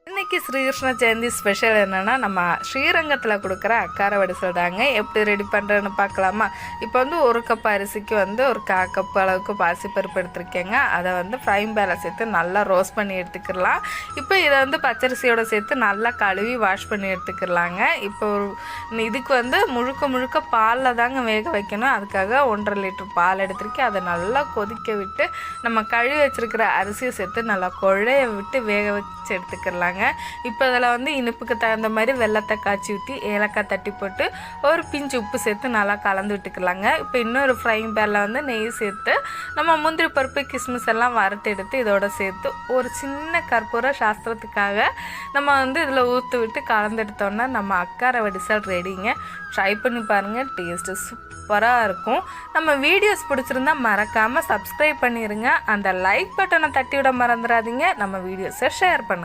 இன்றைக்கி ஸ்ரீகிருஷ்ண ஜெயந்தி ஸ்பெஷல் என்னென்னா நம்ம ஸ்ரீரங்கத்தில் கொடுக்குற அக்கார வடிசல் தாங்க. எப்படி ரெடி பண்ணுறேன்னு பார்க்கலாமா? இப்போ ஒரு கப் அரிசிக்கு ஒரு 1/4 கப் அளவுக்கு பாசிப்பருப்பு எடுத்துருக்கேங்க. அதை ஃப்ரைங் பேனில் சேர்த்து நல்லா ரோஸ்ட் பண்ணி எடுத்துக்கிடலாம். இப்போ இதை பச்சரிசியோடு சேர்த்து நல்லா கழுவி வாஷ் பண்ணி எடுத்துக்கிடலாங்க. இப்போ இதுக்கு முழுக்க பாலில் தாங்க வேக வைக்கணும். அதுக்காக 1.5 லிட்டர் பால் எடுத்துருக்கேன். அதை நல்லா கொதிக்க விட்டு நம்ம கழுவி வச்சுருக்கிற அரிசியை சேர்த்து நல்லா குழைய விட்டு வேக வச்சு எடுத்துக்கிடலாங்க. இப்போ இதில் இனிப்புக்கு தகுந்த மாதிரி வெல்லத்தை காய்ச்சி ஊற்றி ஏலக்காய் தட்டி போட்டு ஒரு பிஞ்சு உப்பு சேர்த்து நல்லா கலந்து விட்டுக்கலாங்க. இப்போ இன்னொரு ஃப்ரைங் பேனில் நெய் சேர்த்து நம்ம முந்திரி பருப்பு கிஸ்மிஸ் எல்லாம் வறுத்து எடுத்து இதோட சேர்த்து ஒரு சின்ன கற்பூர சாஸ்திரத்துக்காக நம்ம இதில் ஊற்றி விட்டு கலந்து எடுத்தோன்னா நம்ம அக்கார வடிசல் ரெடிங்க. ட்ரை பண்ணி பாருங்கள், டேஸ்ட்டு சூப்பராக இருக்கும். நம்ம வீடியோஸ் பிடிச்சிருந்தா மறக்காமல் சப்ஸ்கிரைப் பண்ணிடுங்க. அந்த லைக் பட்டனை தட்டி விட மறந்துடாதீங்க. நம்ம வீடியோஸை ஷேர் பண்ணுங்கள்.